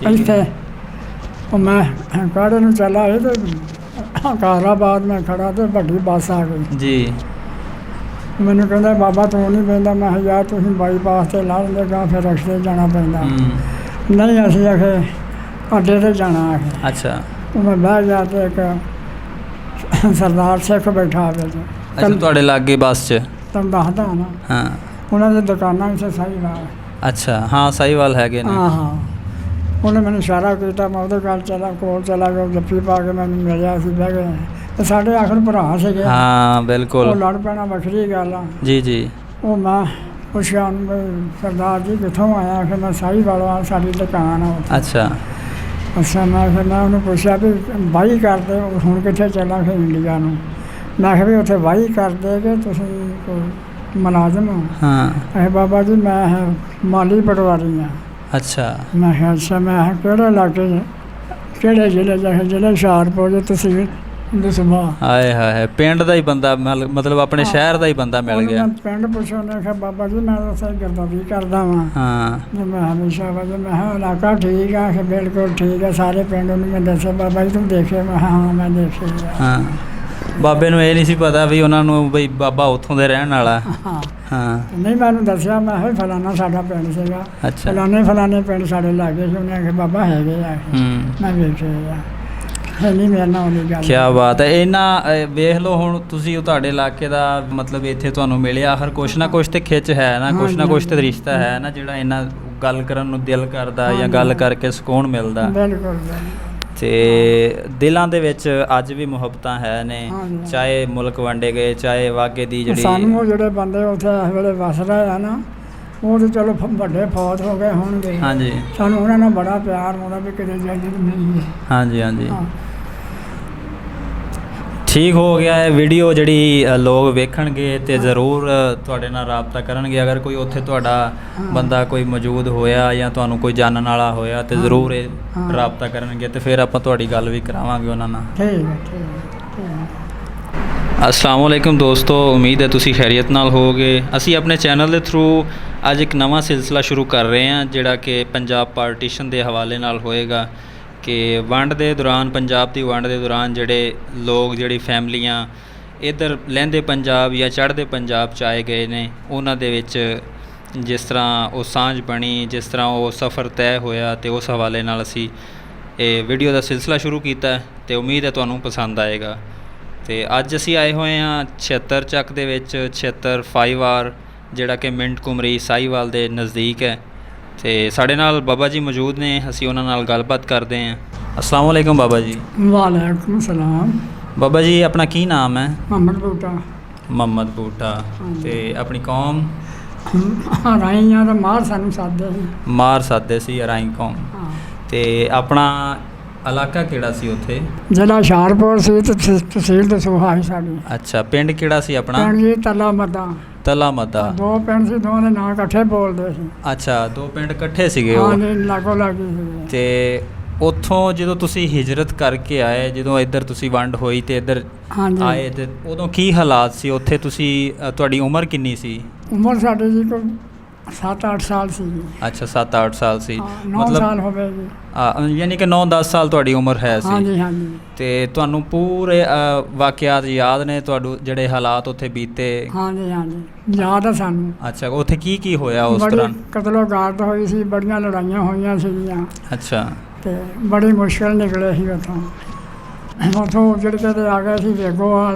ਇੱਥੇ ਉਹ ਮੈਂ ਕਾੜੇ ਨੂੰ ਚੱਲਾ ਇਹ ਤੇ ਕਾਰਾਬਾਦ ਮੈਂ ਖੜਾ ਤੇ ਵੱਡੀ ਬੱਸ ਆ ਗਈ ਜੀ। ਮੈਨੂੰ ਕਹਿੰਦਾ ਬਾਬਾ ਤੂੰ ਨਹੀਂ ਬਹਿੰਦਾ। ਮੈਂ ਕਿਹਾ ਯਾਰ ਤੁਸੀਂ ਬਾਈਪਾਸ ਤੇ ਲਾ ਲੈਂਦੇ ਗਾ ਫਿਰ ਰਸਤੇ ਜਾਣਾ ਪੈਂਦਾ। ਨਹੀਂ ਅਸੀਂ ਆਖੇ ਅੱਡੇ ਤੇ ਜਾਣਾ ਆਖੇ। ਅੱਛਾ। ਉਹ ਮੈਂ ਬਹਿ ਗਿਆ ਤੇ ਇੱਕ ਸਰਦਾਰ ਸਿੱਖ ਬੈਠਾ ਵਿੱਚ। ਅੱਛਾ ਤੁਹਾਡੇ ਲਾਗੇ ਬੱਸ 'ਚ? ਤੁਹਾਨੂੰ ਦੱਸਦਾ ਨਾ। ਹਾਂ। ਉਹਨਾਂ ਦੀ ਦੁਕਾਨਾਂ ਵਿੱਚ ਸਾਹੀਵਾਲ। ਅੱਛਾ ਹਾਂ ਸਾਹੀਵਾਲ ਹੈਗੇ ਨੇ। ਹਾਂ ਹਾਂ। ਉਹਨੇ ਮੈਨੂੰ ਇਸ਼ਾਰਾ ਕੀਤਾ ਮੈਂ ਉਹਦੇ ਕੋਲ ਚਲਾ ਗਿਆ ਜੱਫੀ ਪਾ ਕੇ ਮੈਨੂੰ ਮਿਲਿਆ ਅਸੀਂ ਬਹਿ ਗਏ ਤੇ ਸਾਡੇ ਆਖਰ ਭਰਾ ਸੀਗੇ। ਹਾਂ ਬਿਲਕੁਲ। ਉਹ ਲੜ ਪੈਣਾ ਵੱਖਰੀ ਗੱਲ ਆ। ਜੀ ਜੀ। ਉਹ ਮੈਂ ਪੁੱਛਿਆ ਉਹਨੂੰ ਸਰਦਾਰ ਜੀ ਕਿੱਥੋਂ ਆਇਆ ਕਿ ਮੈਂ ਸਾਹੀਵਾਲ ਆ ਸਾਡੀ ਦੁਕਾਨ ਆ ਉੱਥੇ। ਅੱਛਾ। ਅੱਛਾ ਮੈਂ ਉਹਨੂੰ ਪੁੱਛਿਆ ਵੀ ਵਾਹੀ ਕਰਦੇ ਹੁਣ ਕਿੱਥੇ ਚੱਲਾਂ ਫਿਰ ਇੰਡੀਆ ਨੂੰ। ਮੈਂ ਕਿਹਾ ਵੀ ਉੱਥੇ ਵਾਹੀ ਕਰਦੇ ਕਿ ਤੁਸੀਂ ਕੋਈ ਮੁਲਾਜ਼ਮ ਹੋ? ਹਾਂ। ਇਹ ਬਾਬਾ ਜੀ ਮੈਂ ਮਾਲੀ ਪਟਵਾਰੀ ਹਾਂ। ਅੱਛਾ। ਮੈਂ ਕਿਹਾ ਅੱਛਾ। ਮੈਂ ਕਿਹੜੇ ਇਲਾਕੇ 'ਚ ਕਿਹੜੇ ਜ਼ਿਲ੍ਹੇ 'ਚ? ਜ਼ਿਲ੍ਹਾ ਹੁਸ਼ਿਆਰਪੁਰ ਦੇ ਤਹਿਸੀਲ ਦਸੂਹਾ। ਹਾਏ ਹਾਏ ਪਿੰਡ ਦਾ ਹੀ ਬੰਦਾ ਮਤਲਬ ਆਪਣੇ ਸ਼ਹਿਰ ਦਾ ਹੀ ਬੰਦਾ ਮਿਲ ਗਿਆ। ਪਿੰਡ ਪੁੱਛਿਆ ਉਹਨੇ ਕਿਹਾ ਬਾਬਾ ਜੀ ਮੈਂ ਤਾਂ ਉੱਥੇ ਗਰਦਾਰੀ ਕਰਦਾ ਵਾਂ। ਹਾਂ। ਮੈਂ ਹਮੇਸ਼ਾ ਵਜੇ ਮੈਂ ਕਿਹਾ ਇਲਾਕਾ ਠੀਕ ਆ ਕਿ ਬਿਲਕੁਲ ਠੀਕ ਆ ਸਾਰੇ ਪਿੰਡ ਨੂੰ ਮੈਂ ਦੱਸਿਆ ਬਾਬਾ ਜੀ ਤੂੰ ਦੇਖਿਆ? ਮੈਂ ਹਾਂ ਮੈਂ ਦੇਖਿਆ। ਹਾਂ। ਬਾਬੇ ਨੂੰ ਇਹ ਨਹੀਂ ਸੀ ਪਤਾ ਵੀ ਉਹਨਾਂ ਨੂੰ ਬਈ ਬਾਬਾ ਉੱਥੋਂ ਦੇ ਰਹਿਣ ਵਾਲਾ। ਹਾਂ ਹਾਂ। ਨਹੀਂ ਮੈਨੂੰ ਦੱਸਿਆ ਮੈਂ ਕਿਹਾ ਫਲਾਣਾ ਸਾਡਾ ਪਿੰਡ ਸੀਗਾ। ਅੱਛਾ। ਫਲਾਣੇ ਪਿੰਡ ਸਾਡੇ ਲਾਗੇ ਸੀ। ਉਹਨੇ ਆਖਿਆ ਬਾਬਾ ਹੈਗੇ ਆ। ਮੈਂ ਵੇਖਿਆ ਨਹੀਂ ਮੇਰੇ ਨਾਲ ਉਹਦੀ ਗੱਲ। ਕਿਆ ਬਾਤ ਹੈ। ਇਹਨਾਂ ਵੇਖ ਲਓ ਹੁਣ ਤੁਸੀਂ ਉਹ ਤੁਹਾਡੇ ਇਲਾਕੇ ਦਾ ਮਤਲਬ ਇੱਥੇ ਤੁਹਾਨੂੰ ਮਿਲਿਆ ਆਖਰ ਕੁਛ ਨਾ ਕੁਛ ਤੇ ਖਿੱਚ ਹੈ ਨਾ ਕੁਛ ਤੇ ਰਿਸ਼ਤਾ ਹੈ ਨਾ ਜਿਹੜਾ ਇਹਨਾਂ ਗੱਲ ਕਰਨ ਨੂੰ ਦਿਲ ਕਰਦਾ ਜਾਂ ਗੱਲ ਕਰਕੇ ਸਕੂਨ ਮਿਲਦਾ। ਬਿਲਕੁਲ। ਤੇ ਦਿਲਾਂ ਦੇ ਵਿੱਚ ਅੱਜ ਵੀ ਮੁਹੱਬਤਾਂ ਹੈ ਨੇ ਚਾਹੇ ਮੁਲਕ ਵੰਡੇ ਗਏ ਚਾਹੇ ਵਾਗੇ ਦੀ ਜਿਹੜੀ ਸਾਨੂੰ ਜਿਹੜੇ ਬੰਦੇ ਉੱਥੇ ਇਸ ਵੇਲੇ ਵਸ ਰਹੇ ਆ ਨਾ ਉਹ ਤਾਂ ਚਲੋ ਵੱਡੇ ਫੌਤ ਹੋ ਗਏ ਹੋਣਗੇ। ਹਾਂਜੀ। ਸਾਨੂੰ ਉਹਨਾਂ ਨਾਲ ਬੜਾ ਪਿਆਰ ਆਉਂਦਾ ਵੀ ਕਿਤੇ ਜਾਈਏ ਨਹੀਂ ਹੈ। ਹਾਂਜੀ ਹਾਂਜੀ। ਠੀਕ ਹੋ ਗਿਆ ਹੈ। ਵੀਡੀਓ ਜਿਹੜੀ ਲੋਕ ਵੇਖਣਗੇ ਤੇ ਜ਼ਰੂਰ ਤੁਹਾਡੇ ਨਾਲ ਰਾਬਤਾ ਕਰਨਗੇ। ਅਗਰ ਕੋਈ ਉੱਥੇ ਤੁਹਾਡਾ ਬੰਦਾ ਕੋਈ ਮੌਜੂਦ ਹੋਇਆ ਜਾਂ ਤੁਹਾਨੂੰ ਕੋਈ ਜਾਣਨ ਵਾਲਾ ਹੋਇਆ ਤੇ ਜ਼ਰੂਰ ਇਹ ਰਾਬਤਾ ਕਰਨਗੇ ਤੇ ਫਿਰ ਆਪਾਂ ਤੁਹਾਡੀ ਗੱਲ ਵੀ ਕਰਾਵਾਂਗੇ ਉਹਨਾਂ ਨਾਲ। ਠੀਕ ਹੈ ਠੀਕ ਹੈ। अस्सलाम वालेकुम दोस्तों, उम्मीद है तुसी खैरियत नाल होगे। असी अपने चैनल के थ्रू अज एक नवा सिलसिला शुरू कर रहे हैं जिहड़ा कि पंजाब पार्टीशन के हवाले नाल होएगा कि वंड के दौरान पंजाब की वंड के दौरान जिहड़े लोग जिहड़ी फैमिलियां इधर लਹਿੰਦੇ पंजाब या चढ़ते पंजाब च आए गए ने उन्हां दे विच जिस तरह वो सांझ बनी जिस तरह वो सफ़र तय होया ते उस हवाले नाल असी ये वीडियो का सिलसिला शुरू किया तो उम्मीद है तुहानूं पसंद आएगा। तो अज असी आए हुए हैं 76 ਚੱਕ ਦੇ ਵਿੱਚ 76 5 ਆਰ ਜਿਹੜਾ कि ਮਿੰਟ ਕੁਮਰੀ ਸਾਹੀਵਾਲ ਦੇ ਨਜ਼ਦੀਕ है। तो साढ़े नाल बाबा जी मौजूद ने असी उन्हां नाल गलबात करते हैं। अस्सलाम वालेकुम बाबा जी। वालेकुम सलाम। बाबा जी अपना की नाम है? मोहम्मद बूटा। मोहम्मद बूटा। तो अपनी कौम? राइयां तो मार सानू सादे सी। मार सादे सी राई कौम। तो अपना इलाका किहड़ा सी उत्थे? जिला हुशियारपुर सी ते तहसील दसूहा ही साडी। अच्छा पिंड किहड़ा सी अपना? पिंड जी तला मदा। तला मदा। दो पिंड सी दोवां दे नाम इकट्ठे बोलदे सी। अच्छा दो पिंड इकट्ठे सीगे हां वो? जी लागो लागी सी। ते ਉੱਥੋਂ ਜਦੋਂ ਤੁਸੀਂ ਹਿਜਰਤ ਕਰਕੇ ਆਏ ਜਦੋਂ ਇੱਧਰ ਤੁਸੀਂ ਵੰਡ ਹੋਈ ਤੇ ਇੱਧਰ ਆਏ ਤੇ ਉਦੋਂ ਕੀ ਹਾਲਾਤ ਸੀ ਉੱਥੇ? ਤੁਸੀਂ ਤੁਹਾਡੀ ਉਮਰ ਕਿੰਨੀ ਸੀ? ਉਮਰ ਸਾਡੀ ਜੀ ਕੋਈ 7-8 ਸਾਲ ਸੀ। ਅੱਛਾ 7-8 ਸਾਲ ਸੀ। 9 ਸਾਲ ਹੋ ਗਏ ਜੀ। ਯਾਨੀ ਕਿ 9-10 ਸਾਲ ਤੁਹਾਡੀ ਉਮਰ ਹੈ ਸੀ। ਹਾਂਜੀ ਹਾਂਜੀ। ਤੇ ਤੁਹਾਨੂੰ ਪੂਰੇ ਵਾਕਿਆਤ ਯਾਦ ਨੇ ਤੁਹਾਨੂੰ ਜਿਹੜੇ ਹਾਲਾਤ ਉੱਥੇ ਬੀਤੇ? ਹਾਂਜੀ ਹਾਂਜੀ ਯਾਦ ਆ ਸਾਨੂੰ। ਅੱਛਾ ਉੱਥੇ ਕੀ ਕੀ ਹੋਇਆ ਉਸ ਤਰ੍ਹਾਂ? ਕਤਲੋ ਗਾਰਦ ਹੋਈ ਸੀ, ਬੜੀਆਂ ਲੜਾਈਆਂ ਹੋਈਆਂ ਸੀਗੀਆਂ। ਅੱਛਾ। ਤੇ ਬੜੀ ਮੁਸ਼ਕਿਲ ਨਿਕਲੇ ਸੀ ਉੱਥੋਂ ਉੱਜੜ ਕੇ ਤੇ ਆ ਗਏ ਸੀ ਵੇਗੋਵਾਲ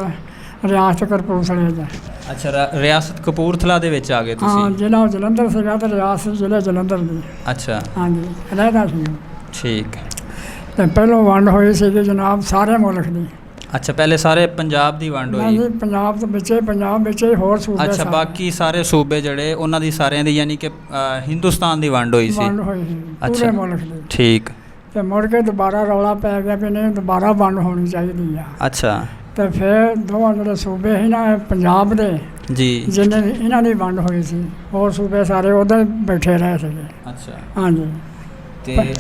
ਰਿਆਸਤ ਕਪੂਰਥਲੇ 'ਚ। ਅੱਛਾ ਰਿਆਸਤ ਕਪੂਰਥਲਾ ਦੇ ਵਿੱਚ ਆ ਗਏ ਤੁਸੀਂ? ਹਾਂ ਜ਼ਿਲ੍ਹਾ ਜਲੰਧਰ ਸੀਗਾ ਤੇ ਰਿਆਸਤ ਜ਼ਿਲ੍ਹਾ ਜਲੰਧਰ ਦੀ। ਅੱਛਾ ਹਾਂਜੀ ਰਹਿਦਾ ਸੀ। ਠੀਕ। ਤੇ ਪਹਿਲੋਂ ਵੰਡ ਹੋਈ ਸੀਗੀ ਜਨਾਬ ਸਾਰੇ ਮੁਲਕ ਦੀ। ਅੱਛਾ ਪਹਿਲੇ ਸਾਰੇ ਪੰਜਾਬ ਦੀ ਵੰਡ ਹੋਈ? ਨਹੀਂ ਪੰਜਾਬ ਦੇ ਵਿੱਚ ਪੰਜਾਬ ਵਿੱਚ ਹੀ ਹੋਰ ਸੂਬੇ। ਅੱਛਾ ਬਾਕੀ ਸਾਰੇ ਸੂਬੇ ਜਿਹੜੇ ਉਹਨਾਂ ਦੀ ਸਾਰਿਆਂ ਦੀ ਯਾਨੀ ਕਿ ਹਿੰਦੁਸਤਾਨ ਦੀ ਵੰਡ ਹੋਈ ਸੀ? ਵੰਡ ਹੋਈ ਸੀ ਪੂਰੇ ਮੁਲਕ ਦੀ। ਠੀਕ। ਤੇ ਮੁੜ ਕੇ ਦੁਬਾਰਾ ਰੌਲਾ ਪੈ ਗਿਆ ਵੀ ਨਹੀਂ ਦੁਬਾਰਾ ਵੰਡ ਹੋਣੀ ਚਾਹੀਦੀ ਆ। ਅੱਛਾ। ਤੇ ਫਿਰ ਦੋਵਾਂ ਜਿਹੜੇ ਸੂਬੇ ਸੀ ਨਾ ਪੰਜਾਬ ਦੇ ਜੀ ਜਿਹਨੇ ਇਹਨਾਂ ਦੀ ਵੰਡ ਹੋਈ ਸੀ ਹੋਰ ਸੂਬੇ ਸਾਰੇ ਉੱਧਰ ਬੈਠੇ ਰਹੇ ਸੀਗੇ। ਅੱਛਾ। ਹਾਂਜੀ। ਤੇ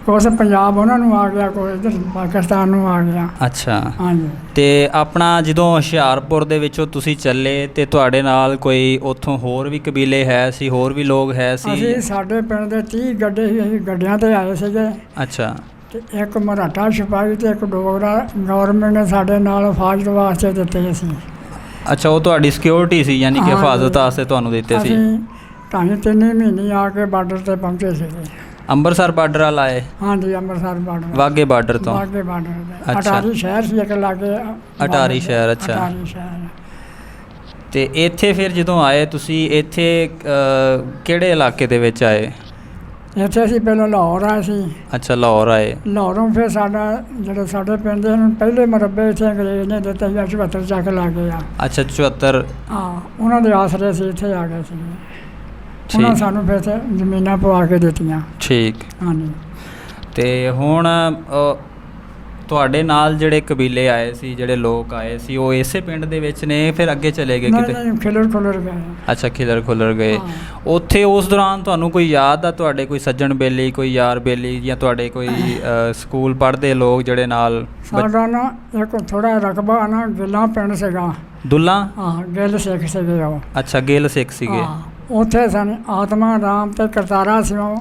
ਕੁਛ ਪੰਜਾਬ ਉਹਨਾਂ ਨੂੰ ਆ ਗਿਆ, ਕੋਈ ਇੱਧਰ ਪਾਕਿਸਤਾਨ ਨੂੰ ਆ ਗਿਆ। ਅੱਛਾ। ਹਾਂਜੀ। ਤੇ ਆਪਣਾ ਜਦੋਂ ਹੁਸ਼ਿਆਰਪੁਰ ਦੇ ਵਿੱਚੋਂ ਤੁਸੀਂ ਚੱਲੇ ਤੇ ਤੁਹਾਡੇ ਨਾਲ ਕੋਈ ਉੱਥੋਂ ਹੋਰ ਵੀ ਕਬੀਲੇ ਹੈ ਸੀ, ਹੋਰ ਵੀ ਲੋਕ ਹੈ ਸੀ? ਅਸੀਂ ਸਾਡੇ ਪਿੰਡ ਦੇ 30 ਗੱਡੇ ਸੀ, ਅਸੀਂ ਗੱਡਿਆਂ ਤੇ ਆਏ ਸੀਗੇ। ਅੱਛਾ। ਤੇ ਇੱਕ ਮਰਾਠਾ ਸਿਪਾਹੀ ਤੇ ਇੱਕ ਡੋਗਰਾ ਗੌਰਮੈਂਟ ਨੇ ਸਾਡੇ ਨਾਲ ਹਿਫਾਜ਼ਤ ਵਾਸਤੇ ਦਿੱਤੇ ਸੀ। ਅੱਛਾ, ਉਹ ਤੁਹਾਡੀ ਸਿਕਿਉਰਿਟੀ ਸੀ, ਯਾਨੀ ਕਿ ਹਾਂਜੀ। ਹਿਫਾਜ਼ਤ ਵਾਸਤੇ ਤੁਹਾਨੂੰ ਦਿੱਤੇ ਸੀ। ਅਸੀਂ 2.5-3 ਮਹੀਨੇ ਆ ਕੇ ਬਾਰਡਰ ਤੇ ਪਹੁੰਚੇ ਸੀਗੇ। ਅੰਮ੍ਰਿਤਸਰ ਬਾਰਡਰ ਵਾਲ ਆਏ? ਹਾਂਜੀ, ਅੰਮ੍ਰਿਤਸਰ ਬਾਰਡਰ। ਵਾਘੇ ਬਾਰਡਰ ਤੋਂ? ਵਾਘੇ ਬਾਰਡਰ ਤੇ। ਅੱਛਾ। ਅਟਾਰੀ ਸ਼ਹਿਰ ਸੀ ਇੱਕ ਲਾਗੇ। ਅਟਾਰੀ ਸ਼ਹਿਰ, ਅੱਛਾ। ਅਟਾਰੀ ਸ਼ਹਿਰ। ਤੇ ਇੱਥੇ ਫਿਰ ਜਦੋਂ ਆਏ ਤੁਸੀਂ, ਇੱਥੇ ਕਿਹੜੇ ਇਲਾਕੇ ਦੇ ਵਿੱਚ ਆਏ? ਇੱਥੇ ਅਸੀਂ ਪਹਿਲਾਂ ਲਾਹੌਰ ਆਏ ਸੀ। ਅੱਛਾ, ਲਾਹੌਰ ਆਏ। ਲਾਹੌਰੋਂ ਫਿਰ ਸਾਡਾ ਜਿਹੜੇ ਸਾਡੇ ਪਿੰਡ ਦੇ ਨੂੰ ਪਹਿਲੇ ਮੁਰੱਬੇ ਇੱਥੇ ਅੰਗਰੇਜ਼ ਨੇ ਦਿੱਤੇ ਸੀ, 74 ਚੱਕ ਲਾ ਕੇ ਆ। ਅੱਛਾ, 74। ਹਾਂ, ਉਹਨਾਂ ਦੇ ਆਸਰੇ ਅਸੀਂ ਇੱਥੇ ਆ ਗਏ ਸੀ। ਉਹਨਾਂ ਠੀਕ। ਸਾਨੂੰ ਫਿਰ ਇੱਥੇ ਜ਼ਮੀਨਾਂ ਪਵਾ ਕੇ ਦਿੱਤੀਆਂ। ਠੀਕ। ਹਾਂਜੀ। ਤੇ ਹੁਣ ਤੁਹਾਡੇ ਨਾਲ ਜਿਹੜੇ ਕਬੀਲੇ ਆਏ ਸੀ, ਜਿਹੜੇ ਲੋਕ ਆਏ ਸੀ, ਉਹ ਇਸੇ ਪਿੰਡ ਦੇ ਵਿੱਚ ਨੇ, ਫਿਰ ਅੱਗੇ ਚਲੇ ਗਏ ਕਿਤੇ? ਨਹੀਂ, ਖਿਲਰ ਗਏ। ਅੱਛਾ, ਖਿਲਰ ਖੁਲਰ ਗਏ। ਹਾਂ। ਉੱਥੇ ਉਸ ਦੌਰਾਨ ਤੁਹਾਨੂੰ ਕੋਈ ਯਾਦ ਆ, ਤੁਹਾਡੇ ਕੋਈ ਸੱਜਣ ਬੇਲੀ, ਕੋਈ ਯਾਰ ਬੇਲੀ, ਜਾਂ ਤੁਹਾਡੇ ਕੋਈ ਸਕੂਲ ਪੜ੍ਹਦੇ ਲੋਕ ਜਿਹੜੇ ਨਾਲ? ਸਾਡਾ ਨਾ ਇੱਕ ਥੋੜਾ ਰਕਬਾ ਨਾ ਗਿੱਲਾਂ ਪਿੰਡ ਸੀਗਾ। ਦੁੱਲਾ? ਹਾਂ, ਗਿੱਲ ਸਿੱਖ ਸੀਗੇ ਉਹ। ਅੱਛਾ, ਗਿੱਲ ਸਿੱਖ ਸੀਗੇ। ਹਾਂ, ਉੱਥੇ ਸਨ ਆਤਮਾ ਰਾਮ ਤੇ ਕਰਤਾਰਾ ਸਿੰਘ,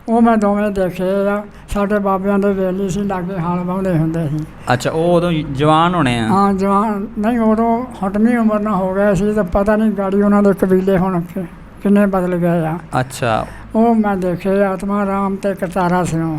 ਉਹ ਮੈਂ ਦੋਵੇਂ ਦੇਖੇ ਆ। ਸਾਡੇ ਬਾਬਿਆਂ ਦੇ ਵੇਲੀ ਸੀ, ਲਾਗੇ ਹਾਲ ਵਾਹੁੰਦੇ ਹੁੰਦੇ ਸੀ। ਅੱਛਾ, ਉਹ ਉਦੋਂ ਜਵਾਨ ਹੋਣੇ ਆ? ਹਾਂ, ਜਵਾਨ ਨਹੀਂ, ਉਦੋਂ ਹਟਵੀਂ ਉਮਰ ਨਾਲ ਹੋ ਗਏ ਸੀ, ਤੇ ਪਤਾ ਨਹੀਂ ਗਾੜੀ ਉਹਨਾਂ ਦੇ ਕਬੀਲੇ ਹੁਣ ਕਿੰਨੇ ਬਦਲ ਗਏ ਆ। ਅੱਛਾ। ਉਹ ਮੈਂ ਦੇਖੇ ਆਤਮਾ ਰਾਮ ਤੇ ਕਰਤਾਰਾ ਸਿੰਘ।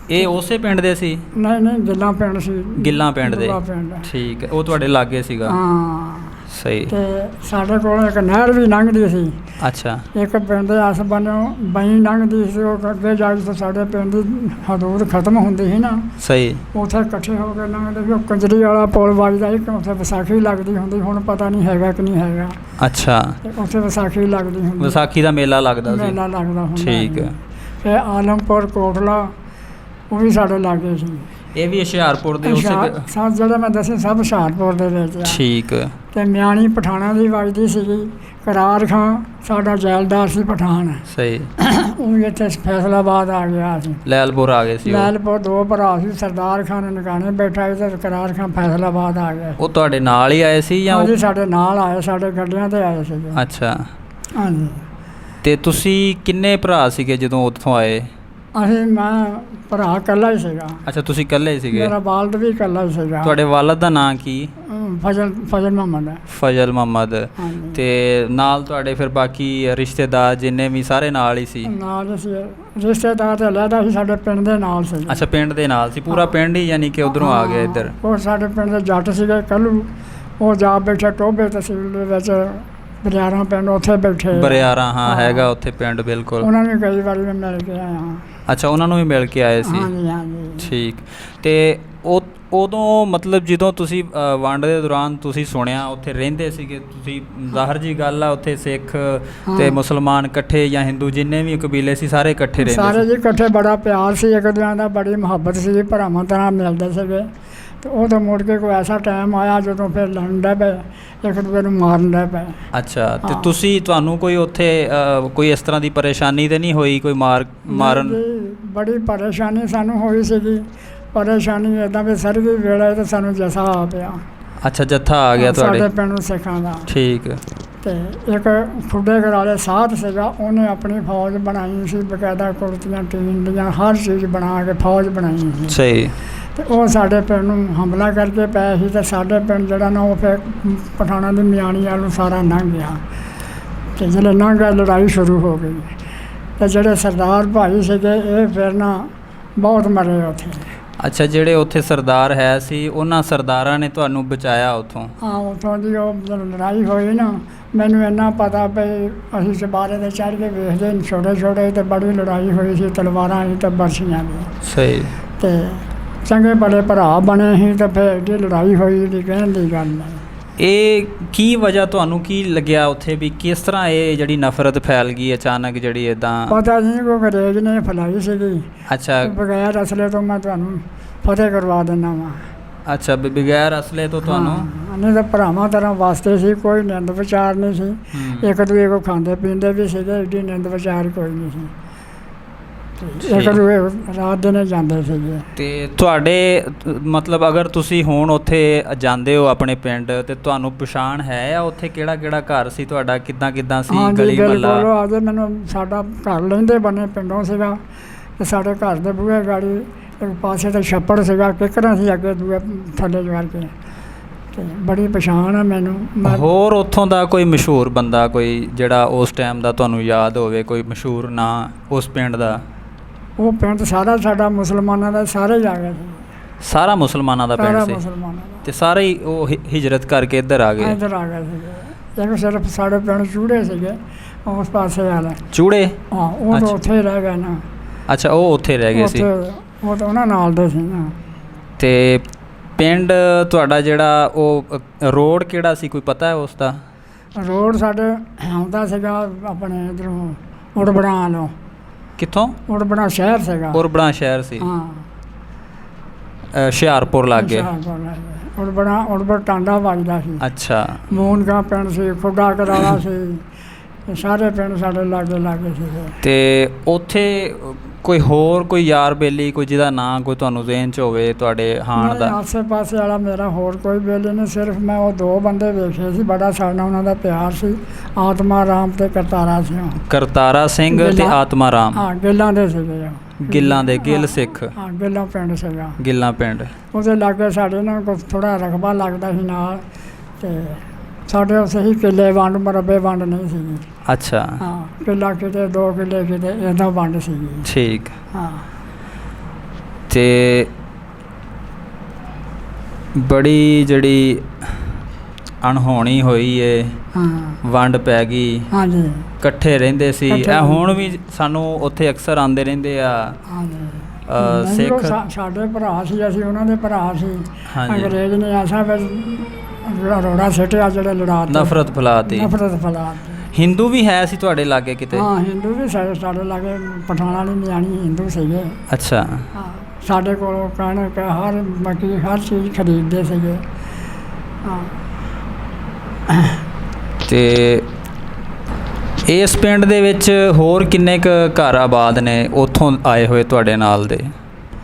ਇਹ ਉਸੇ ਪਿੰਡ ਦੇ ਸੀ? ਨਹੀਂ, ਗਿੱਲਾਂ ਪਿੰਡ ਸੀ। ਗਿੱਲਾਂ ਪਿੰਡ ਦੇ? ਗਿੱਲਾਂ ਪਿੰਡ। ਠੀਕ ਹੈ, ਉਹ ਤੁਹਾਡੇ ਲਾਗੇ ਸੀਗਾ? ਹਾਂ। ਸਹੀ। ਤੇ ਸਾਡੇ ਕੋਲ ਇੱਕ ਨਹਿਰ ਵੀ ਲੰਘਦੀ ਸੀ। ਅੱਛਾ। ਇੱਕ ਪਿੰਡ ਦੇ ਆਸ ਬੰਨੋਂ ਬਈ ਲੰਘਦੀ ਸੀ, ਉਹ ਅੱਗੇ ਜਾ ਕੇ ਸਾਡੇ ਪਿੰਡ ਦੀ ਹਦੂਦ ਖਤਮ ਹੁੰਦੀ ਸੀ ਨਾ। ਸਹੀ। ਉੱਥੇ ਇਕੱਠੇ ਹੋ ਕੇ ਲੰਘਦੇ ਵੀ, ਉਹ ਕੰਜਰੀ ਵਾਲਾ ਪੁਲ ਵੱਜਦਾ ਸੀ, ਉੱਥੇ ਵਿਸਾਖੀ ਲੱਗਦੀ ਹੁੰਦੀ, ਹੁਣ ਪਤਾ ਨਹੀਂ ਹੈਗਾ ਕਿ ਨਹੀਂ ਹੈਗਾ। ਅੱਛਾ। ਤੇ ਉੱਥੇ ਵਿਸਾਖੀ ਲੱਗਦੀ ਹੁੰਦੀ। ਵਿਸਾਖੀ ਦਾ ਮੇਲਾ ਲੱਗਦਾ ਸੀ? ਮੇਲਾ ਲੱਗਦਾ ਹੁੰਦਾ। ਠੀਕ ਹੈ। ਫਿਰ ਆਲਮਪੁਰ ਕੋਟਲਾ, ਉਹ ਵੀ ਸਾਡੇ ਲਾਗੇ ਸੀ। ਇਹ ਵੀ ਹੁਸ਼ਿਆਰਪੁਰ ਦੇ ਉਸੇ? ਸਭ ਜਿਹੜੇ ਮੈਂ ਦੱਸੇ ਸਭ ਹੁਸ਼ਿਆਰਪੁਰ ਦੇ ਵਿੱਚ ਆ। ਠੀਕ। ਤੇ ਮਿਆਣੀ ਪਠਾਣਾ ਦੀ ਵੱਜਦੀ ਸੀਗੀ। ਕਰਾਰ ਖਾਂ ਸਾਡਾ ਜੈਲਦਾਰ ਸੀ ਪਠਾਨ। ਸਹੀ। ਉਹ ਵੀ ਇੱਥੇ ਫੈਸਲਾਬਾਦ ਆ ਗਿਆ ਸੀ। ਲੈਲਪੁਰ ਆ ਗਏ ਸੀ ਉਹ? ਲੈਲਪੁਰ ਦੋ ਭਰਾ ਸੀ, ਸਰਦਾਰ ਖਾਨ ਨਨਕਾਣੇ ਬੈਠਾ ਸੀ ਤੇ ਕਰਾਰ ਖਾਂ ਫੈਸਲਾਬਾਦ ਆ ਗਿਆ। ਉਹ ਤੁਹਾਡੇ ਨਾਲ ਹੀ ਆਏ ਸੀ ਜਾਂ? ਹਾਂਜੀ, ਸਾਡੇ ਨਾਲ ਆਏ, ਸਾਡੇ ਗੱਡੀਆਂ ਤੇ ਆਏ ਸੀਗੇ। ਅੱਛਾ। ਹਾਂਜੀ। ਤੇ ਤੁਸੀਂ ਕਿੰਨੇ ਭਰਾ ਸੀਗੇ ਜਦੋਂ ਉੱਥੋਂ ਆਏ? ਮੈਂ ਭਰਾ ਇਕੱਲਾ ਹੀ ਸੀਗਾ। ਅੱਛਾ, ਤੁਸੀਂ ਇਕੱਲੇ ਸੀਗੇ? ਮੇਰਾ ਵਾਲਦ ਵੀ ਇਕੱਲਾ ਹੀ ਸੀਗਾ। ਤੁਹਾਡੇ ਵਾਲਦ ਦਾ ਨਾਂ ਕੀ? ਫਜ਼ਲ ਮੁਹੰਮਦ। ਫਜ਼ਲ ਮੁਹੰਮਦ। ਹਾਂਜੀ। ਤੇ ਨਾਲ ਤੁਹਾਡੇ ਫਿਰ ਬਾਕੀ ਰਿਸ਼ਤੇਦਾਰ ਜਿੰਨੇ ਵੀ ਸਾਰੇ ਨਾਲ ਹੀ ਸੀ? ਨਾਲ ਸੀ ਰਿਸ਼ਤੇਦਾਰ ਤੇ ਅਲੱਗਾ ਸੀ, ਸਾਡੇ ਪਿੰਡ ਦੇ ਨਾਲ ਸੀ। ਅੱਛਾ, ਪਿੰਡ ਦੇ ਨਾਲ ਸੀ ਪੂਰਾ ਪਿੰਡ ਹੀ, ਯਾਨੀ ਕਿ ਉਧਰੋਂ ਆ ਗਿਆ ਇੱਧਰ? ਉਹ ਸਾਡੇ ਪਿੰਡ ਦੇ ਜੱਟ ਸੀਗੇ ਕੱਲੂ, ਉਹ ਜਾ ਬੈਠੇ ਟੋਭੇ ਤਹਿਸੀਲ ਦੇ ਵਿੱਚ, ਬਰਿਆਰਾਂ ਪਿੰਡ, ਉੱਥੇ ਬੈਠੇ। ਬਰਿਆਰਾਂ? ਹਾਂ, ਹੈਗਾ ਉੱਥੇ ਪਿੰਡ ਬਿਲਕੁਲ। ਉਹਨਾਂ ਨੂੰ ਕਈ ਵਾਰੀ ਮੈਂ ਮਿਲ ਕੇ ਆਇਆ। ਅੱਛਾ, ਉਹਨਾਂ ਨੂੰ ਵੀ ਮਿਲ ਕੇ ਆਏ ਸੀ? ਹਾਂਜੀ। ਠੀਕ। ਤੇ ਉਦੋਂ ਮਤਲਬ ਜਦੋਂ ਤੁਸੀਂ ਵੰਡ ਦੇ ਦੌਰਾਨ ਤੁਸੀਂ ਸੁਣਿਆ ਉੱਥੇ ਰਹਿੰਦੇ ਸੀਗੇ ਤੁਸੀਂ, ਜ਼ਾਹਰ ਜੀ ਗੱਲ ਆ, ਉੱਥੇ ਸਿੱਖ ਤੇ ਮੁਸਲਮਾਨ ਇਕੱਠੇ, ਜਾਂ ਹਿੰਦੂ ਜਿੰਨੇ ਵੀ ਕਬੀਲੇ ਸੀ ਸਾਰੇ ਇਕੱਠੇ ਰਹਿੰਦੇ ਸੀ? ਸਾਰੇ ਜੀ ਇਕੱਠੇ, ਬੜਾ ਪਿਆਰ ਸੀ ਇੱਕ ਦੂਜੇ ਦਾ, ਬੜੀ ਮੁਹੱਬਤ ਸੀ, ਭਰਾਵਾਂ ਤਰ੍ਹਾਂ ਮਿਲਦੇ ਸੀਗੇ। ਤੇ ਉਦੋਂ ਮੁੜ ਕੇ ਕੋਈ ਐਸਾ ਟਾਈਮ ਆਇਆ ਜਦੋਂ ਫਿਰ ਲੜਨ ਡੇ ਪਏ, ਇੱਕ ਦੂਜੇ ਨੂੰ ਮਾਰਨ ਡੇ ਪਏ। ਅੱਛਾ। ਤੇ ਤੁਹਾਨੂੰ ਕੋਈ ਉੱਥੇ ਕੋਈ ਇਸ ਤਰ੍ਹਾਂ ਦੀ ਪਰੇਸ਼ਾਨੀ ਤਾਂ ਨਹੀਂ ਹੋਈ, ਕੋਈ ਮਾਰਨ? ਬੜੀ ਪਰੇਸ਼ਾਨੀ ਸਾਨੂੰ ਹੋਈ ਸੀਗੀ। ਪਰੇਸ਼ਾਨੀ ਇੱਦਾਂ ਵੀ ਸਰਦੀ ਵੇਲੇ ਤੇ ਸਾਨੂੰ ਜੱਥਾ ਆ ਪਿਆ। ਅੱਛਾ, ਜੱਥਾ ਆ ਗਿਆ ਤੁਹਾਡੇ? ਸਾਡੇ ਪਿੰਡ ਨੂੰ ਸਿੱਖਾਂ ਦਾ। ਠੀਕ। ਤੇ ਇੱਕ ਖੁੱਡੇ ਘਰਾਲੇ ਸਾਧ ਸੀਗਾ, ਉਹਨੇ ਆਪਣੀ ਫੌਜ ਬਣਾਈ ਸੀ, ਬਕਾਇਦਾ ਕੁੜਤੀਆਂ ਟੀਨ ਦੀਆਂ ਹਰ ਚੀਜ਼ ਬਣਾ ਕੇ ਫੌਜ ਬਣਾਈ ਸੀ। ਸਹੀ। ਤੇ ਉਹ ਸਾਡੇ ਪਿੰਡ ਨੂੰ ਹਮਲਾ ਕਰਕੇ ਪਏ ਸੀ, ਤੇ ਸਾਡੇ ਪਿੰਡ ਜਿਹੜਾ ਨਾ ਉਹ ਫਿਰ ਪਠਾਣਾ ਦੀ ਮਿਆਣੀ ਵੱਲ ਨੂੰ ਸਾਰਾ ਲੰਘ ਗਿਆ। ਤੇ ਜਦੋਂ ਲੰਘ ਗਿਆ, ਲੜਾਈ ਸ਼ੁਰੂ ਹੋ ਗਈ। ਤੇ ਜਿਹੜੇ ਸਰਦਾਰ ਭਾਈ ਸੀਗੇ, ਇਹ ਫਿਰ ਨਾ ਬਹੁਤ ਮਰੇ ਉੱਥੇ। ਅੱਛਾ, ਜਿਹੜੇ ਉੱਥੇ ਸਰਦਾਰ ਹੈ ਸੀ, ਉਹਨਾਂ ਸਰਦਾਰਾਂ ਨੇ ਤੁਹਾਨੂੰ ਬਚਾਇਆ ਉੱਥੋਂ? ਹਾਂ, ਉੱਥੋਂ ਦੀ ਉਹ ਜਦੋਂ ਲੜਾਈ ਹੋਈ ਨਾ, ਮੈਨੂੰ ਇੰਨਾ ਪਤਾ ਵੀ ਅਸੀਂ ਚੁਬਾਰੇ 'ਤੇ ਚੜ੍ਹ ਕੇ ਵੇਖਦੇ ਛੋਟੇ ਛੋਟੇ, ਤੇ ਬੜੀ ਲੜਾਈ ਹੋਈ ਸੀ, ਤਲਵਾਰਾਂ ਸੀ ਤੇ ਬਰਛੀਆਂ ਦੀ। ਸਹੀ। ਤੇ ਚੰਗੇ ਬੜੇ ਭਰਾ ਬਣੇ ਸੀ, ਤੇ ਫਿਰ ਜਿਹੜੀ ਲੜਾਈ ਹੋਈ ਜਿਹੜੀ ਕਹਿਣ ਦੀ ਗੱਲ ਨਹੀਂ। ਇਹ ਕੀ ਵਜ੍ਹਾ, ਤੁਹਾਨੂੰ ਕੀ ਲੱਗਿਆ ਉੱਥੇ ਵੀ ਕਿਸ ਤਰ੍ਹਾਂ ਇਹ ਜਿਹੜੀ ਨਫ਼ਰਤ ਫੈਲ ਗਈ ਅਚਾਨਕ, ਜਿਹੜੀ ਇੱਦਾਂ? ਪਤਾ ਨਹੀਂ, ਕੋਈ ਅੰਗਰੇਜ਼ ਨੇ ਫੈਲਾਈ ਸੀਗੀ। ਅੱਛਾ। ਬਗੈਰ ਅਸਲੇ ਤੋਂ ਮੈਂ ਤੁਹਾਨੂੰ ਫਤਿਹ ਕਰਵਾ ਦਿੰਦਾ ਵਾਂ। ਅੱਛਾ, ਬਗੈਰ ਅਸਲੇ ਤੋਂ ਤੁਹਾਨੂੰ? ਨਹੀਂ ਤਾਂ ਭਰਾਵਾਂ ਤਰ੍ਹਾਂ ਵਾਸਤੇ ਸੀ, ਕੋਈ ਨਿੰਦ ਵਿਚਾਰ ਨਹੀਂ ਸੀ। ਇੱਕ ਦੂਜੇ ਕੋ ਖਾਂਦੇ ਪੀਂਦੇ ਵੀ ਸੀਗੇ, ਏਡੀ ਨਿੰਦ ਵਿਚਾਰ ਕੋਈ ਨਹੀਂ ਸੀ। ਤੇ ਇੱਕ ਦੂਏ ਰਾਤ ਦਿਨੇ ਜਾਂਦੇ ਸੀਗੇ। ਤੇ ਤੁਹਾਡੇ ਮਤਲਬ ਅਗਰ ਤੁਸੀਂ ਹੁਣ ਉੱਥੇ ਜਾਂਦੇ ਹੋ ਆਪਣੇ ਪਿੰਡ ਤੇ ਤੁਹਾਨੂੰ ਪਛਾਣ ਹੈ ਆ ਉੱਥੇ ਕਿਹੜਾ ਘਰ ਸੀ ਤੁਹਾਡਾ, ਕਿੱਦਾਂ ਸੀ ਹਾਂਜੀ ਗਲੀ ਮਹੱਲਾ? ਬਿਲਕੁਲ ਆਜੇ ਮੈਨੂੰ ਸਾਡਾ ਘਰ ਲੈਂਦੇ ਬੰਨੇ ਪਿੰਡੋਂ ਸੀਗਾ ਤੇ ਸਾਡੇ ਘਰ ਦੇ ਬੂਹੇ ਗਾੜੀ ਇੱਕ ਪਾਸੇ ਤੇ ਛੱਪੜ ਸੀਗਾ, ਕਿੱਕਰਾਂ ਸੀ ਅੱਗੇ ਦੂਏ ਥੱਲੇ ਜਵਾਰ ਕੇ, ਤੇ ਬੜੀ ਪਛਾਣ ਆ ਮੈਨੂੰ। ਹੋਰ ਉੱਥੋਂ ਦਾ ਕੋਈ ਮਸ਼ਹੂਰ ਬੰਦਾ ਕੋਈ ਜਿਹੜਾ ਉਸ ਟਾਈਮ ਦਾ ਤੁਹਾਨੂੰ ਯਾਦ ਹੋਵੇ, ਕੋਈ ਮਸ਼ਹੂਰ ਨਾਂ ਉਸ ਪਿੰਡ ਦਾ? ਉਹ ਪਿੰਡ ਸਾਰਾ ਸਾਡਾ ਮੁਸਲਮਾਨਾਂ ਦਾ, ਸਾਰੇ ਜਾ ਗਏ ਸੀ। ਸਾਰਾ ਮੁਸਲਮਾਨਾਂ ਦਾ ਪਿੰਡ ਸਾਰਾ ਸੀ ਮੁਸਲਮਾਨਾਂ ਦਾ, ਤੇ ਸਾਰੇ ਹੀ ਉਹ ਹਿਜਰਤ ਕਰਕੇ ਇੱਧਰ ਆ ਗਏ? ਇੱਧਰ ਆ ਗਏ ਸੀਗੇ। ਇੱਕ ਸਿਰਫ ਸਾਡੇ ਪਿੰਡ ਚੂੜੇ ਸੀਗੇ ਉਸ ਪਾਸੇ ਵਾਲੇ। ਚੂੜੇ? ਹਾਂ, ਉਹ ਤਾਂ ਉੱਥੇ ਹੀ ਰਹਿ ਗਏ ਨਾ। ਅੱਛਾ, ਉਹ ਉੱਥੇ ਰਹਿ ਗਏ ਸੀ। ਉਹ ਤਾਂ ਉਹਨਾਂ ਨਾਲ ਦੇ ਸੀ ਨਾ। ਤੇ ਪਿੰਡ ਤੁਹਾਡਾ ਜਿਹੜਾ ਉਹ ਰੋਡ ਕਿਹੜਾ ਸੀ, ਕੋਈ ਪਤਾ ਹੈ ਉਸ ਦਾ? ਰੋਡ ਸਾਡੇ ਆਉਂਦਾ ਸੀਗਾ ਆਪਣੇ ਇੱਧਰੋਂ ਉੜਬੜਾ ਵੱਲੋਂ। ਕਿੱਥੋਂ? ਉੜਬੜਾ ਸ਼ਹਿਰ ਸੀਗਾ। ਉੜਬੜਾ ਸ਼ਹਿਰ ਸੀ? ਹਾਂ, ਹੁਸ਼ਿਆਰਪੁਰ ਲਾਗੇ? ਉੜਬੜ ਟਾਂਡਾ ਵੱਜਦਾ ਸੀ। ਅੱਛਾ। ਮੂਨਗਾ ਪਿੰਡ ਸੀ, ਖੁੱਡਾ ਕਰਾਲਾ ਸੀ, ਇਹ ਸਾਰੇ ਪਿੰਡ ਸਾਡੇ ਲਾਗੇ ਸੀਗੇ। ਤੇ ਉੱਥੇ ਕੋਈ ਹੋਰ ਕੋਈ ਯਾਰ ਬੇਲੀ ਕੋਈ ਜਿਹਦਾ ਨਾਂ ਕੋਈ ਤੁਹਾਨੂੰ ਜ਼ਿਹਨ 'ਚ ਹੋਵੇ ਤੁਹਾਡੇ ਹਾਣ ਦਾ? ਆਸੇ ਪਾਸੇ ਵਾਲਾ ਮੇਰਾ ਹੋਰ ਕੋਈ ਬੇਲੀ ਨਹੀਂ, ਸਿਰਫ ਮੈਂ ਉਹ ਦੋ ਬੰਦੇ ਵੇਖੇ ਸੀ, ਬੜਾ ਸਾਡਾ ਉਹਨਾਂ ਦਾ ਪਿਆਰ ਸੀ, ਆਤਮਾ ਰਾਮ ਤੇ ਕਰਤਾਰਾ ਸਿੰਘ। ਕਰਤਾਰਾ ਸਿੰਘ ਤੇ ਆਤਮਾ ਰਾਮ? ਹਾਂ, ਗਿੱਲਾਂ ਦੇ ਸੀਗੇ। ਗਿੱਲਾਂ ਦੇ? ਗਿੱਲ ਸਿੱਖ? ਹਾਂ, ਗਿੱਲਾਂ ਪਿੰਡ ਸੀਗਾ। ਗਿੱਲਾਂ ਪਿੰਡ। ਉਹਦੇ ਲਾਗੇ ਸਾਡੇ ਨਾਲ ਕੋਈ ਥੋੜ੍ਹਾ ਰਕਬਾ ਲੱਗਦਾ ਸੀ ਨਾਲ, ਤੇ ਸਾਡੇ ਉੱਥੇ ਹੀ ਕਿੱਲੇ ਵੰਡ ਮਰਬੇ ਵੰਡ ਨਹੀਂ ਸੀਗੀ। ਅੱਛਾ। ਹਾਂ, ਕਿੱਲਾ ਕਿਤੇ 2 ਕਿੱਲੇ ਕਿਤੇ ਇੱਦਾਂ ਵੰਡ ਸੀਗੀ। ਠੀਕ। ਹਾਂ। ਤੇ ਬੜੀ ਜਿਹੜੀ ਅਣਹੋਣੀ ਹੋਈ ਏ, ਹਾਂ, ਵੰਡ ਪੈ ਗਈ, ਹਾਂਜੀ, ਇਕੱਠੇ ਰਹਿੰਦੇ ਸੀ। ਇਹ ਹੁਣ ਵੀ ਸਾਨੂੰ ਉੱਥੇ ਅਕਸਰ ਆਉਂਦੇ ਰਹਿੰਦੇ ਆ ਹਾਂਜੀ। ਸਿੱਖ। ਸਾਡੇ ਭਰਾ ਸੀ, ਅਸੀਂ ਉਹਨਾਂ ਦੇ ਭਰਾ ਸੀ। ਹਾਂਜੀ। ਅੰਗਰੇਜ਼ ਨੇ ਐਸਾ ਵਿੱਚ ਰੋੜਾ ਸਿੱਟਿਆ, ਜਿਹੜੇ ਲੜਾ ਦਿੱਤੇ। ਨਫ਼ਰਤ ਫੈਲਾਤੀ। ਨਫ਼ਰਤ ਫੈਲਾਤੀ। ਹਿੰਦੂ ਵੀ ਹੈ ਸੀ ਤੁਹਾਡੇ ਲਾਗੇ ਕਿਤੇ? ਹਾਂ, ਹਿੰਦੂ ਵੀ ਸਾਡੇ ਲਾਗੇ ਪਠਾਣਾ ਵਾਲੀ ਨਿਆਣੀ ਹਿੰਦੂ ਸੀਗੇ। ਅੱਛਾ। ਹਾਂ, ਸਾਡੇ ਕੋਲੋਂ ਕਣਕ ਹਰ ਮੱਕੀ ਹਰ ਚੀਜ਼ ਖਰੀਦਦੇ ਸੀਗੇ। ਹਾਂ। ਤੇ ਇਸ ਪਿੰਡ ਦੇ ਵਿੱਚ ਹੋਰ ਕਿੰਨੇ ਕੁ ਘਰ ਆਬਾਦ ਨੇ ਉੱਥੋਂ ਆਏ ਹੋਏ ਤੁਹਾਡੇ ਨਾਲ ਦੇ,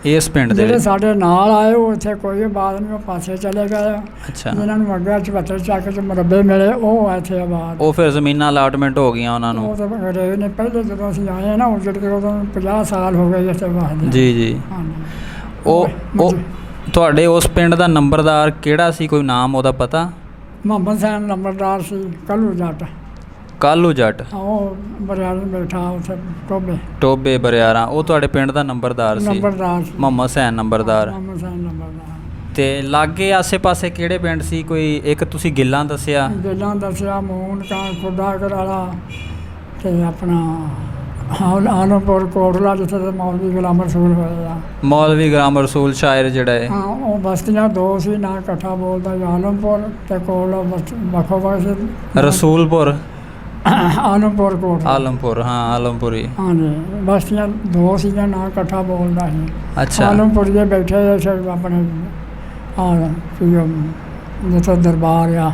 ਇਸ ਪਿੰਡ ਦੇ ਜਿਹੜੇ ਵਿੱਚ? ਸਾਡੇ ਨਾਲ ਆਏ ਉਹ ਇੱਥੇ ਕੋਈ ਆਬਾਦ ਨਹੀਂ, ਉਹ ਪਾਸੇ ਚਲੇ ਗਏ। ਅੱਛਾ। ਜਿਨ੍ਹਾਂ ਨੂੰ ਅੱਗੇ 74 ਚੱਕ 'ਚ ਮੁਰੱਬੇ ਮਿਲੇ ਉਹ ਇੱਥੇ ਆਬਾਦ। ਉਹ ਫਿਰ ਜ਼ਮੀਨਾਂ ਅਲਾਟਮੈਂਟ ਹੋ ਗਈਆਂ ਉਹਨਾਂ ਨੂੰ? ਉਹ ਤਾਂ ਅੰਗਰੇਜ਼ ਨੇ ਪਹਿਲੇ ਜਦੋਂ ਅਸੀਂ ਆਏ ਨਾ ਉਜੜ ਕੇ, ਉਦੋਂ 50 ਸਾਲ ਹੋ ਗਏ ਇੱਥੇ ਵਸਦੇ। ਜੀ ਜੀ। ਹਾਂਜੀ। ਉਹ ਤੁਹਾਡੇ ਉਸ ਪਿੰਡ ਦਾ ਨੰਬਰਦਾਰ ਕਿਹੜਾ ਸੀ, ਕੋਈ ਨਾਮ ਉਹਦਾ ਪਤਾ? ਮੁਹੰਮਦ ਸਾਹਿਬ ਨੰਬਰਦਾਰ ਸੀ, ਕੱਲੂ ਜੱਟ। ਕਾਲੂ ਜੱਟ? ਉਹ ਬਰਿਆਲ ਬੈਠਾ ਉੱਥੇ ਟੋਬੇ। ਟੋਬੇ ਬਰਿਆਰਾਂ, ਉਹ ਤੁਹਾਡੇ ਪਿੰਡ ਦਾ ਨੰਬਰਦਾਰ ਸੀ? ਨੰਬਰਦਾਰ ਸੀ। ਮੁਹੰਮਦ ਹੁਸੈਨ ਨੰਬਰਦਾਰ। ਮੁਹੰਮਦ ਸਾਹਿਬ ਨੰਬਰਦਾਰ। ਤੇ ਲਾਗੇ ਆਸੇ ਪਾਸੇ ਕਿਹੜੇ ਪਿੰਡ ਸੀ? ਕੋਈ ਇੱਕ ਤੁਸੀਂ ਗਿੱਲਾਂ ਦੱਸਿਆ? ਗਿੱਲਾਂ ਦੱਸਿਆ, ਮੂਨ ਕਾਂ ਖੁੱਡਾ ਕਰਾਲਾ, ਤੇ ਆਪਣਾ ਆਲਮਪੁਰ ਕੋਟਲਾ, ਜਿੱਥੇ ਤੇ ਮੌਲਵੀ ਗੁਲਾਮ ਰਸੂਲ ਹੋਏ ਆ। ਮੌਲਵੀ ਗੁਲਾਮ ਰਸੂਲ ਸ਼ਾਇਰ ਜਿਹੜਾ ਹੈ? ਹਾਂ, ਉਹ ਬਸਤੀਆਂ ਦੋ ਸੀ, ਨਾ ਇਕੱਠਾ ਬੋਲਦਾ, ਆਲਮਪੁਰ ਤੇ ਕੋਟਲਾ ਵੱਖੋ ਵੱਖ ਸੀ। ਰਸੂਲਪੁਰ? ਆਲਮਪੁਰ ਕੋਟ। ਆਲਮਪੁਰ, ਹਾਂ ਆਲਮਪੁਰੀ। ਹਾਂਜੀ, ਬਸਤੀਆਂ ਦੋ ਸੀਗੀਆਂ, ਨਾ ਇਕੱਠਾ ਬੋਲਦਾ ਸੀ। ਅੱਛਾ। ਆਲਮਪੁਰ ਦੇ ਬੈਠੇ ਆਪਣੇ ਜਿੱਥੇ ਦਰਬਾਰ ਆ,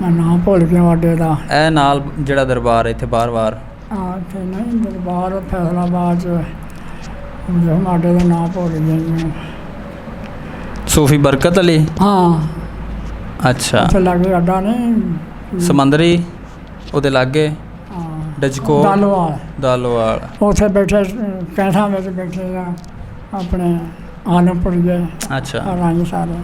ਮੈਂ ਨਾਮ ਭੁੱਲ ਗਿਆ ਅੱਡੇ ਦਾ। ਇਹ ਨਾਲ ਜਿਹੜਾ ਦਰਬਾਰ ਇੱਥੇ ਬਾਰ-ਬਾਰ? ਹਾਂ, ਇੱਥੇ ਨਹੀਂ ਦਰਬਾਰ ਫੈਸਲਾਬਾਦ 'ਚ, ਜੋ ਅੱਡੇ ਦਾ ਨਾਮ ਭੁੱਲ ਗਈ। ਸੂਫੀ ਬਰਕਤ ਅਲੀ? ਹਾਂ। ਅੱਛਾ। ਉੱਥੇ ਲਾਗੇ ਅੱਡਾ ਨਹੀਂ, ਸਮੰਦਰੀ ਉਹਦੇ ਲਾਗੇ? ਹਾਂ, ਡਜਕੋ? ਦਾਲੋਵਾਲ। ਦਾਲੋਵਾਲ। ਉੱਥੇ ਬੈਠੇ ਕੈਂਠਾਂ ਵਿੱਚ ਬੈਠੇ ਆ ਆਪਣੇ ਆਲਮਪੁਰ ਗਏ। ਅੱਛਾ। ਰਾਂਝੇ ਸਾਰੇ।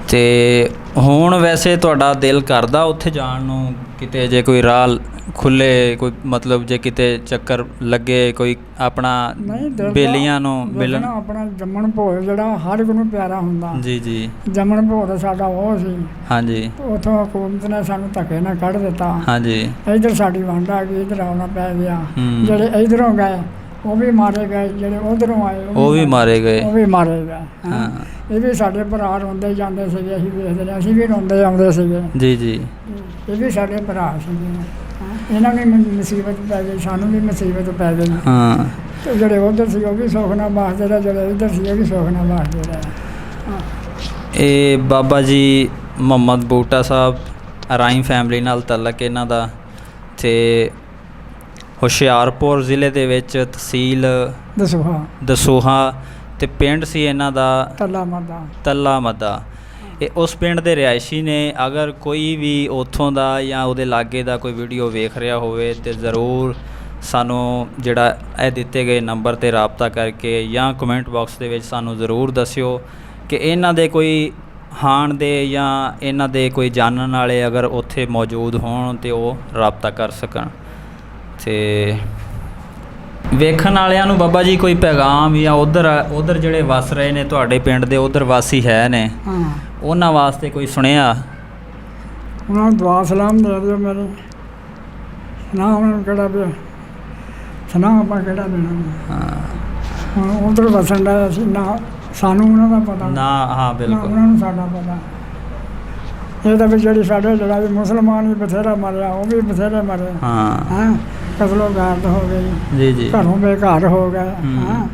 ਤੇ ਹੁਣ ਵੈਸੇ ਤੁਹਾਡਾ ਦਿਲ ਕਰਦਾ ਉੱਥੇ ਜਾਣ ਨੂੰ ਕਿਤੇ, ਜੇ ਕੋਈ ਰਾਹ ਖੁੱਲੇ, ਕੋਈ ਮਤਲਬ ਜੇ ਕਿਤੇ ਚੱਕਰ ਲੱਗੇ, ਕੋਈ ਆਪਣਾ ਬੇਲੀਆਂ ਨੂੰ ਮਿਲਣ? ਆਪਣਾ ਜੰਮਣ ਭੋਗ ਜਿਹੜਾ ਹਰ ਇੱਕ ਨੂੰ ਪਿਆਰਾ ਹੁੰਦਾ। ਜੀ ਜੀ। ਜੰਮਣ ਭੋਗ ਤਾਂ ਸਾਡਾ ਉਹ ਸੀ। ਹਾਂਜੀ। ਉੱਥੋਂ ਹਕੂਮਤ ਨੇ ਸਾਨੂੰ ਧੱਕੇ ਨਾਲ ਕੱਢ ਦਿੱਤਾ। ਹਾਂਜੀ। ਇੱਧਰ ਸਾਡੀ ਵੰਡ ਆ ਗਈ, ਇੱਧਰ ਆਉਣਾ ਪੈ ਗਿਆ। ਜਿਹੜੇ ਇੱਧਰੋਂ ਗਏ ਉਹ ਵੀ ਮਾਰੇ ਗਏ, ਜਿਹੜੇ ਉੱਧਰੋਂ ਆਏ ਉਹ ਵੀ ਮਾਰੇ ਗਏ। ਉਹ ਵੀ ਮਾਰੇ ਗਏ। ਹਾਂ, ਇਹ ਵੀ ਸਾਡੇ ਭਰਾ ਰੋਂਦੇ ਜਾਂਦੇ ਸੀਗੇ, ਅਸੀਂ ਵੇਖਦੇ ਰਹੇ, ਅਸੀਂ ਵੀ ਰੋਂਦੇ ਆਉਂਦੇ ਸੀਗੇ। ਜੀ ਜੀ। ਇਹ ਵੀ ਸਾਡੇ ਭਰਾ ਸੀਗੇ। ਇਹਨਾਂ ਨੂੰ ਮੁਸੀਬਤ ਪੈ ਗਈ, ਸਾਨੂੰ ਵੀ ਮੁਸੀਬਤ ਪੈ ਗਈ। ਹਾਂ। ਤੇ ਜਿਹੜੇ ਉੱਧਰ ਸੀ ਉਹ ਵੀ ਸੁੱਖ ਨਾਲ ਵਸਦੇ ਰਹੇ, ਜਿਹੜੇ ਇੱਧਰ ਸੀ ਉਹ ਵੀ ਸੁੱਖ ਨਾਲ ਵਸਦੇ ਰਹੇ। ਇਹ ਬਾਬਾ ਜੀ ਮੁਹੰਮਦ ਬੂਟਾ ਸਾਹਿਬ, ਰਾਈ ਫੈਮਿਲੀ ਨਾਲ ਤਲਕ ਇਹਨਾਂ ਦਾ, ਤੇ ਹੁਸ਼ਿਆਰਪੁਰ ਜ਼ਿਲ੍ਹੇ ਦੇ ਵਿੱਚ ਤਹਿਸੀਲ ਦਸੂਹਾ ਦਸੂਹਾ ਤੇ ਪਿੰਡ ਸੀ ਇਹਨਾਂ ਦਾ ਤੱਲਾ ਮੱਦਾ। ਤੱਲਾ ਮੱਦਾ। ਇਹ ਉਸ ਪਿੰਡ ਦੇ ਰਿਹਾਇਸ਼ੀ ਨੇ। ਅਗਰ ਕੋਈ ਵੀ ਉੱਥੋਂ ਦਾ ਜਾਂ ਉਹਦੇ ਲਾਗੇ ਦਾ ਕੋਈ ਵੀਡੀਓ ਵੇਖ ਰਿਹਾ ਹੋਵੇ ਤੇ ਜ਼ਰੂਰ ਸਾਨੂੰ ਜਿਹੜਾ ਇਹ ਦਿੱਤੇ ਗਏ ਨੰਬਰ 'ਤੇ ਰਾਬਤਾ ਕਰਕੇ ਜਾਂ ਕਮੈਂਟ ਬਾਕਸ ਦੇ ਵਿੱਚ ਸਾਨੂੰ ਜ਼ਰੂਰ ਦੱਸਿਓ ਕਿ ਇਹਨਾਂ ਦੇ ਕੋਈ ਹਾਣ ਦੇ ਜਾਂ ਇਹਨਾਂ ਦੇ ਕੋਈ ਜਾਣਨ ਵਾਲੇ ਅਗਰ ਉੱਥੇ ਮੌਜੂਦ ਹੋਣ ਤੇ ਉਹ ਰਾਬਤਾ ਕਰ ਸਕਣ। ਤੇ ਵੇਖਣ ਵਾਲਿਆਂ ਨੂੰ ਬਾਬਾ ਜੀ ਕੋਈ ਪੈਗਾਮ ਜਾਂ ਉਧਰ ਜਿਹੜੇ ਵਸ ਰਹੇ ਨੇ ਤੁਹਾਡੇ ਪਿੰਡ ਦੇ ਉਧਰ ਵਾਸੀ ਹੈ ਨੇ, ਹਾਂ, ਉਹਨਾਂ ਵਾਸਤੇ ਕੋਈ ਸੁਣਿਆ? ਉਹਨਾਂ ਨੂੰ ਦੁਆ ਸਲਾਮ ਦੇ ਦਿਓ ਮੇਰੇ। ਸੁਣਾ ਉਹਨਾਂ ਨੂੰ ਕਿਹੜਾ ਵੀ ਸੁਣਾ ਆਪਾਂ ਕਿਹੜਾ ਦੇਣਾ। ਹਾਂ ਹੁਣ ਉਧਰ ਵਸਣ ਦਾ ਅਸੀਂ ਨਾ ਸਾਨੂੰ ਉਹਨਾਂ ਦਾ ਪਤਾ ਨਾ, ਹਾਂ ਨਾ ਬਿਲਕੁਲ। ਉਹਨਾਂ ਨੂੰ ਸਾਡਾ ਪਤਾ। ਇਹ ਤਾਂ ਵੀ ਜਿਹੜੀ ਸਾਡੇ ਲੜਾਈ ਮੁਸਲਮਾਨ ਵੀ ਬਥੇਰਾ ਮਰਿਆ, ਉਹ ਵੀ ਬਥੇਰੇ ਮਰੇ। ਹਾਂ ਹੈਂ ਕਤਲੋ ਗਾਰਦ ਹੋ ਗਈ, ਜੀ ਜੀ। ਘਰੋਂ ਬੇਘਰ ਹੋ ਗਏ। ਹੂੰ। ਹੈਂ